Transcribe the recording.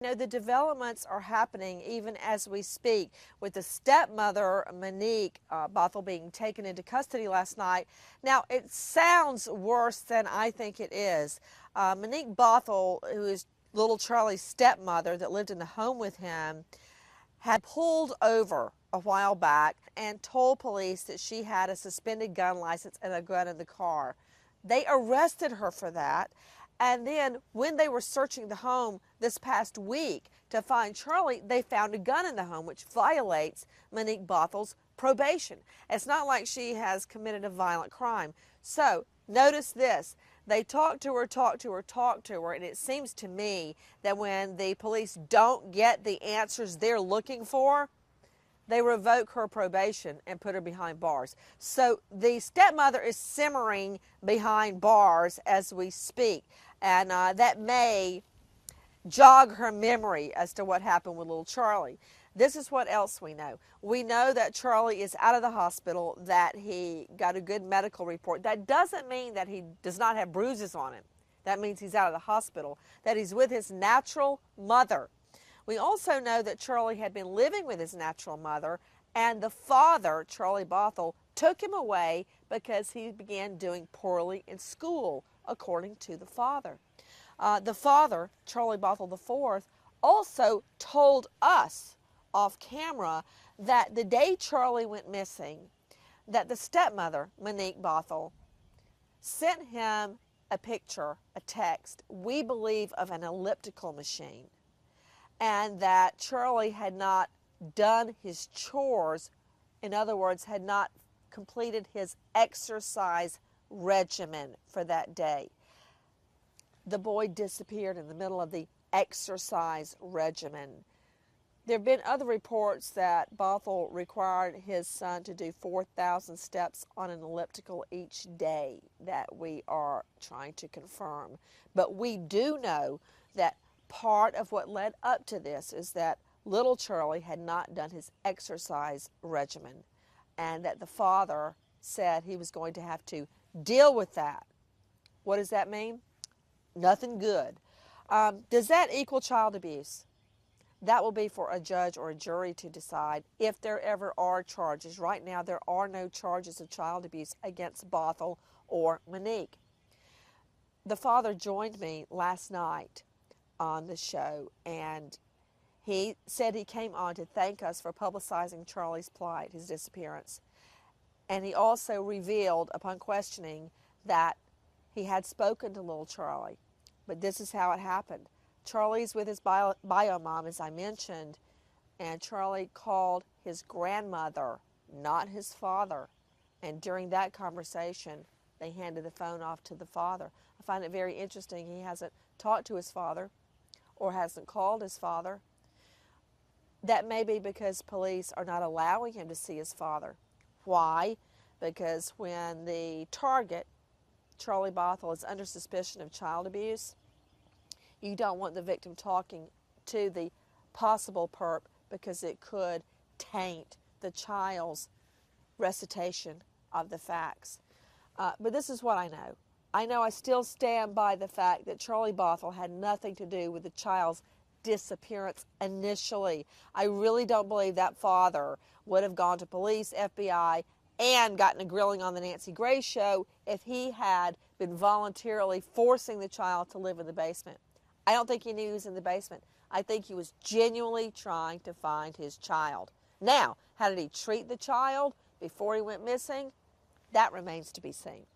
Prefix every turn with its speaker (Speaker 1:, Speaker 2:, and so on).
Speaker 1: You know, the developments are happening even as we speak, with the stepmother, Monique Bothell, being taken into custody last night. Now, it sounds worse than I think it is. Monique Bothell, who is little Charlie's stepmother that lived in the home with him, had pulled over a while back and told police that she had a suspended gun license and a gun in the car. They arrested her for that. And then when they were searching the home this past week to find Charlie, they found a gun in the home, which violates Monique Bothell's probation. It's not like she has committed a violent crime. So notice this. They talk to her, and it seems to me that when the police don't get the answers they're looking for, they revoke her probation and put her behind bars. So the stepmother is simmering behind bars as we speak, and that may jog her memory as to what happened with little Charlie. This is what else we know. We know that Charlie is out of the hospital, that he got a good medical report. That doesn't mean that he does not have bruises on him. That means he's out of the hospital, that he's with his natural mother. We also know that Charlie had been living with his natural mother, and the father, Charlie Bothell, took him away because he began doing poorly in school, according to the father. The father, Charlie Bothell IV, also told us off camera that the day Charlie went missing, that the stepmother, Monique Bothell, sent him a picture, a text, we believe, of an elliptical machine, and that Charlie had not done his chores, in other words, had not completed his exercise regimen for that day. The boy disappeared in the middle of the exercise regimen. There have been other reports that Bothell required his son to do 4,000 steps on an elliptical each day that we are trying to confirm. But we do know that part of what led up to this is that little Charlie had not done his exercise regimen, and that the father said he was going to have to deal with that. What does that mean? Nothing good. Does that equal child abuse? That will be for a judge or a jury to decide if there ever are charges. Right now, there are no charges of child abuse against Bothell or Monique. The father joined me last night on the show, and he said he came on to thank us for publicizing Charlie's plight, his disappearance. And he also revealed, upon questioning, that he had spoken to little Charlie. But this is how it happened. Charlie's with his bio mom, as I mentioned, and Charlie called his grandmother, not his father. And during that conversation, they handed the phone off to the father. I find it very interesting he hasn't talked to his father or hasn't called his father. That may be because police are not allowing him to see his father. Why? Because when the target, Charlie Bothell, is under suspicion of child abuse, you don't want the victim talking to the possible perp because it could taint the child's recitation of the facts. But this is what I know. I know I still stand by the fact that Charlie Bothell had nothing to do with the child's disappearance initially. I really don't believe that father would have gone to police, FBI, and gotten a grilling on the Nancy Grace show if he had been voluntarily forcing the child to live in the basement. I don't think he knew he was in the basement. I think he was genuinely trying to find his child. Now, how did he treat the child before he went missing? That remains to be seen.